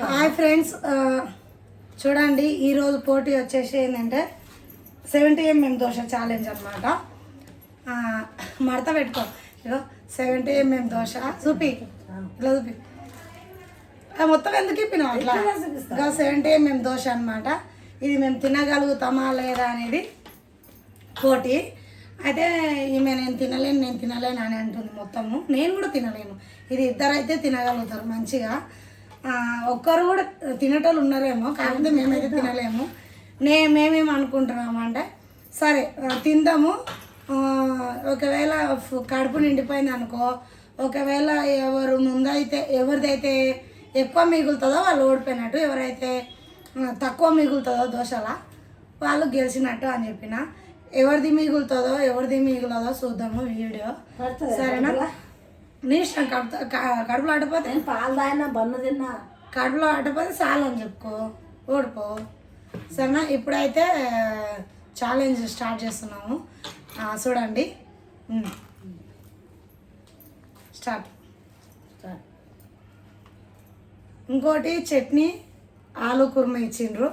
Hi friends, చూడండి ఈరోజు పోటీ వచ్చేసి ఏంటంటే 70 mm దోశ ఛాలెంజ్ అనమాట. మడత పెట్టుకో, ఇగో 70 mm దోశ చూపి, ఇట్లా చూపి, మొత్తం ఎందుకు ఇప్పినావు అట్లా. ఇంకా 70 mm దోశ అనమాట. ఇది మేము తినగలుగుతామా లేదా అనేది పోటీ. అయితే ఈమె నేను తినలేను అని అంటుంది మొత్తము. నేను కూడా తినలేను. ఇది ఇద్దరైతే తినగలుగుతారు మంచిగా. ఒక్కరు కూడా తినేటోళ్ళు ఉన్నారేమో, కాకపోతే మేమైతే తినలేము. మేమేమి అనుకుంటున్నాము అంటే, సరే తిందాము, ఒకవేళ కడుపు నిండిపోయింది అనుకో, ఒకవేళ ఎవరిదైతే ఎక్కువ మిగులుతుందో వాళ్ళు ఓడిపోయినట్టు, ఎవరైతే తక్కువ మిగులుతుందో దోశలా వాళ్ళు గెలిచినట్టు అని చెప్పిన. ఎవరిది మిగులుతుందో చూద్దాము వీడియో, సరేనా? నీ ఇష్టం. కడుపులో ఆటపోతే పాలు తాగినా బన్ను తిన్నా, కడుపులో ఆటపోతే చాలు అని చెప్పుకో, ఓడిపో, సరేనా? ఇప్పుడైతే ఛాలెంజ్ స్టార్ట్ చేస్తున్నాము. చూడండి, స్టార్ట్. ఇంకోటి చట్నీ, ఆలు కుర్మా ఇచ్చిండ్రు.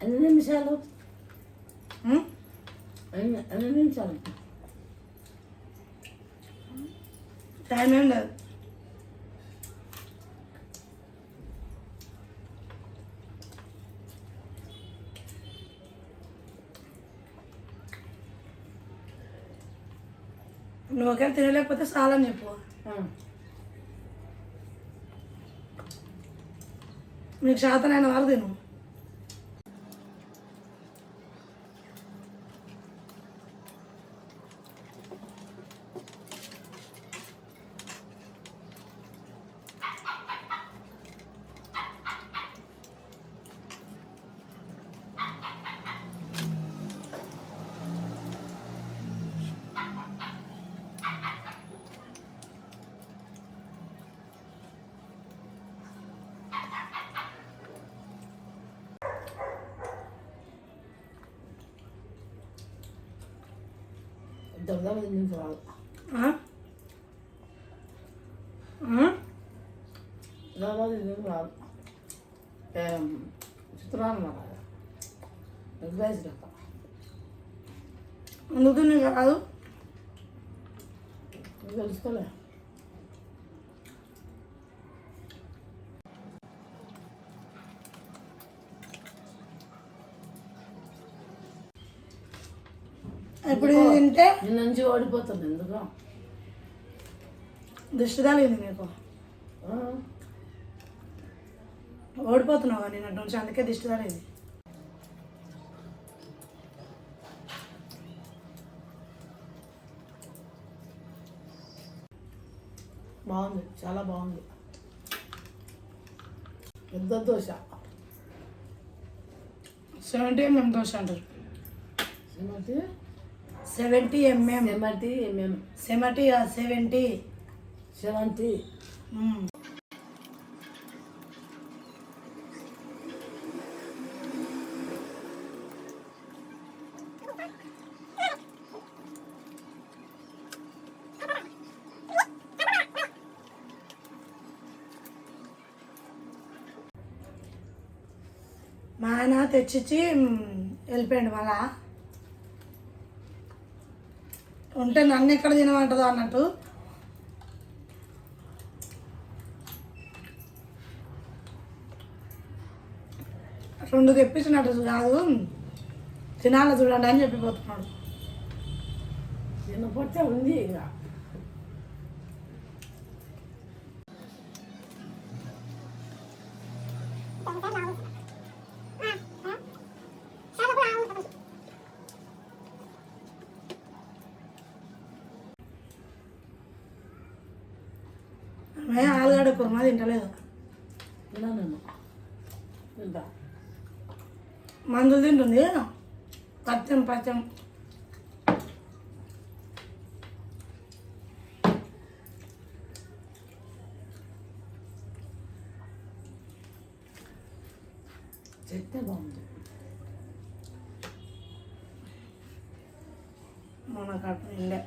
ఎన్ని నిమిషాలు? ఎన్ని నిమిషాలు? టైం ఏం లేదు. నువ్వు ఒకవేళ తినలేకపోతే చాలని చెప్పు. నీకు శాతనైన వాళ్ళు తిను. దొంగ నిమిషాలు రాదు. చిత్రాన్ని అందుకు నీకు రాదు, తెలుసుకోలే. ఇప్పుడు తింటే నిన్న నుంచి ఓడిపోతుంది. ఎందుకు దృష్టి తగిలింది నీకు? ఓడిపోతున్నావు నిన్న నుంచి, అందుకే దిష్టి తగిలింది. బాగుంది, చాలా బాగుంది. పెద్ద దోశ. 70 mm దోశ అంటారు. 70 mm. 70. మా ఆయన తెచ్చిచ్చి వెళ్ళిపోయాడు. మళ్ళా ఉంటే నన్ను ఎక్కడ తినమంటుందో అన్నట్టు. రెండు తెప్పించినట్టు కాదు, తినాలి చూడండి అని చెప్పిపోతున్నాడు. తినపోతే ఉంది ఇక. ఆలుగడ్డ కుర్మా తింటలేదు, మందులు తింటుంది. పచ్చం చెప్తే బాగుంది. మన కడుపు నిండే.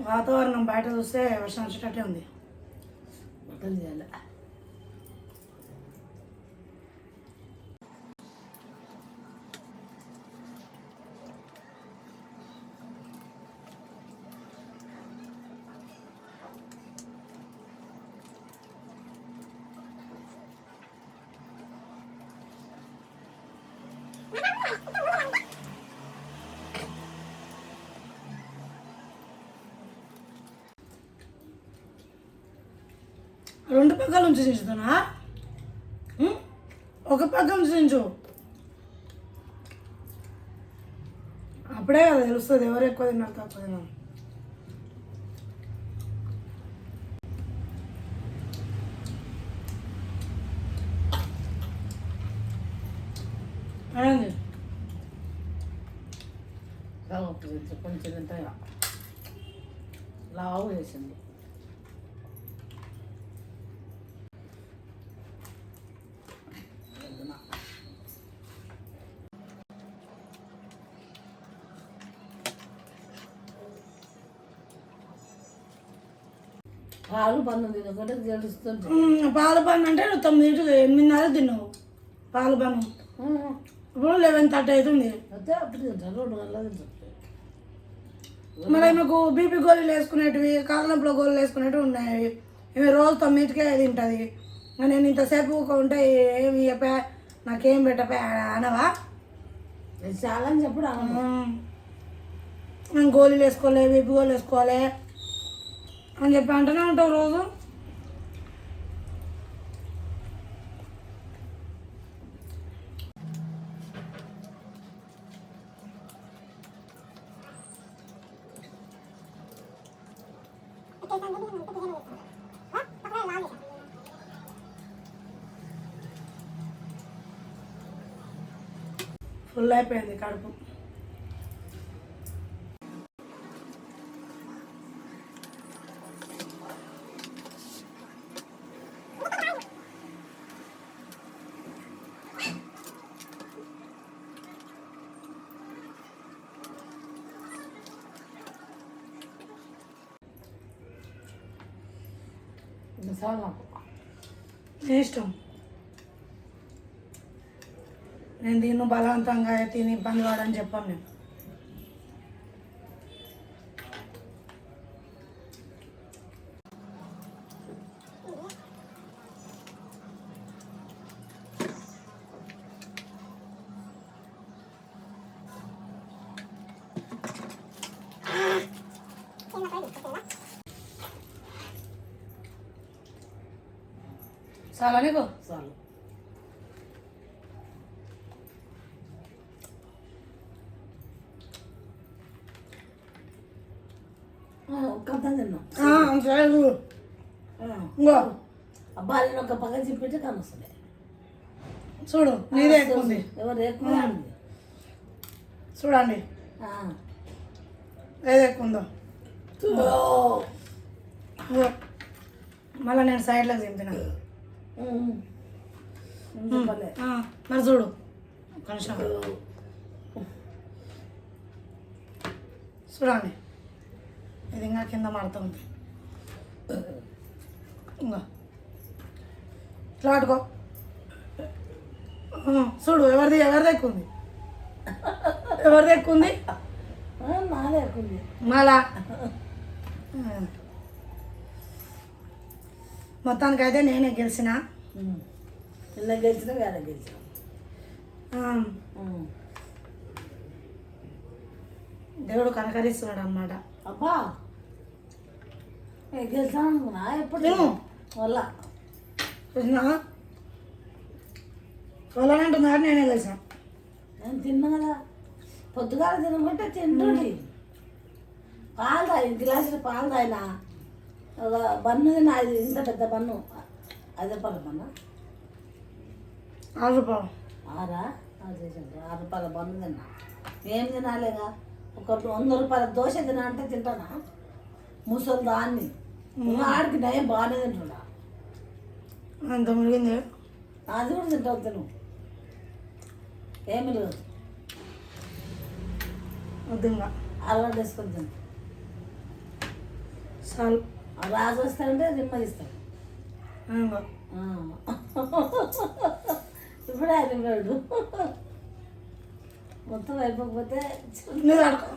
వాతావరణం బయట చూస్తే వర్షం వచ్చేటట్టే ఉంది. బట్టలు చేయాలి. రెండు పక్కల నుంచి చించుతున్నా, ఒక పక్క నుంచి చించు. అప్పుడే కదా తెలుస్తుంది ఎవరు ఎక్కువ తిన్నారు తక్కువ తిన్నారు. అయింది కొంచెం తింటాయా లావు వేసింది. పాలు పన్ను తినకుంటే తెలుస్తుంది. పాల పన్ను అంటే నువ్వు 8:30 తిన్నావు పాల పన్ను. ఇప్పుడు 11:30 అవుతుంది. అయితే అప్పుడు తింటాను, 2 గంటలు తింటాను. మరి మాకు బీపీ గోళీలు వేసుకునేటివి, కాళ్ళనొప్పుల గోళీలు వేసుకునేటివి ఉన్నాయి. ఇవి రోజు 9కే తింటుంది. నేను ఇంతసేపు ఉంటే ఏమి చెప్పా, నాకేం పెట్టపా అనవా? నేను చాలా అని చెప్పుడు అన్న. నేను గోళీలు వేసుకోలే, బీపీ గోళీలు వేసుకోవాలి అని చెప్పి అంటూనే ఉంటావు రోజు. ఫుల్ అయిపోయింది కడుపు. చాలా నీ ఇష్టం. నేను దీన్ని బలవంతంగా తిని ఇబ్బంది పడని చెప్పాను నేను. చాలా నీకు చాలు. ఒక్క తిన్నాం. ఇంకో అబ్బాయిని ఒక పక్క చెప్పితే కానొస్తుంది. చూడు నీదే ఎక్కువ ఉంది. ఎవరు ఎక్కువ ఉంది చూడండి ఏది ఎక్కువ ఉందో. మళ్ళీ నేను సైడ్లోకి దింపిన. మరి చూడు కొంచెం చూడండి, ఇది ఇంకా కింద మారుతుంది. ఇంకా ఇట్లా ఆడుకో. చూడు ఎవరిది ఎక్కువ ఉంది, ఎవరిది ఎక్కువ ఉంది. నాదే ఎక్కువ ఉంది. మళ్ళా మొత్తానికైతే నేనే గెలిచిన. ఇలా గెలిచిన వేరే గెలిచిన. దేవుడు కనకరిస్తున్నాడు అన్నమాట. అబ్బా గెలిచాను అనుకున్నా ఎప్పుడు వల్ల చూసినా వాళ్ళనంటున్నారు, నేనే గెలిచిన. నేను తిన్నా కదా, పొద్దుగాల తినమంటే తింటుంది. పాలు తాగి గ్లాసులు పాలు తాగినా ఒక బన్ను తిన్నా. అది ఇంత పెద్ద బన్ను, 5 రూపాయల బన్ను. 6 రూపాయలు. 6 రూపాయల బన్ను తిన్నా. ఏం తినాలేగా, ఒక 100 రూపాయల దోశ తినా అంటే తింటానా? ముసలి దాన్ని ఆడికి నయం బాగానే తింటున్నా. అంత మిగిలింది అది కూడా తింటావు, తిను. ఏమి లేదు, వద్దు ఇంకా అలవాటు వేసుకొని తిను. చాలు ఆ రాజు వస్తాడంటే నెమ్మదిస్తాడు. ఇంకో. ఇప్పుడు ఆయన ఉన్నాడు. మొత్తం అయిపోకపోతే మీరు అడుకో.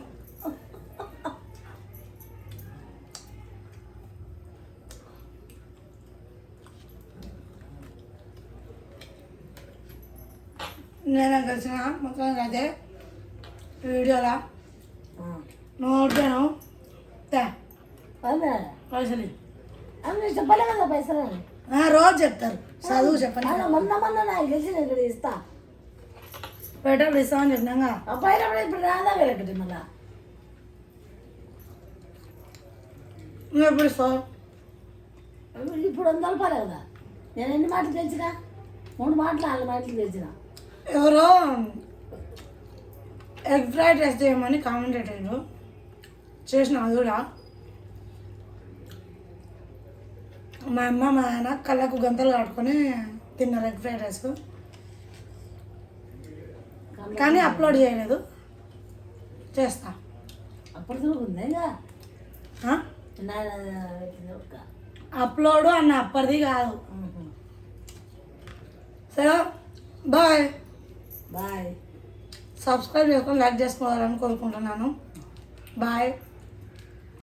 నేను కలిసిన మొత్తం అదే వీడియోలా నోట్ను అదే పైసలు అన్నీ చెప్పలే కదా పైసలు అని. రోజు చెప్తారు, చదువు చెప్పండి. మొన్న నాకు తెలిసి నేను ఇక్కడ ఇస్తా. పెట్టప్పుడు ఇస్తామని చెప్పినాగా. అబ్బాయిలు కూడా ఇప్పుడు రాదా వెళ్ళకటి మళ్ళా. నువ్వు ఎప్పుడు ఇస్తావు? ఇప్పుడు 100 రూపాయలు కదా. నేను ఎన్ని మాటలు తెచ్చినా? 3 మాటలు 4 మాటలు తెచ్చిన. ఎవరో ఎగ్ ఫ్రైడ్ రైస్ చేయమని కామెంట్ పెట్టారు, చేసిన అది కూడా. మా అమ్మ మా ఆయన కళ్ళకు గంతలు కట్టుకొని తిన్నారు ఎగ్ ఫ్రైడ్ రైస్, కానీ అప్లోడ్ చేయలేదు, చేస్తా. అప్పుడు దొరుకుతుంది ఇంకా అప్లోడ్ అన్న అప్పటిది కాదు. సరే బాయ్. బాయ్. సబ్స్క్రైబ్ చేసుకొని లైక్ చేసుకోవాలని కోరుకుంటున్నాను. బాయ్.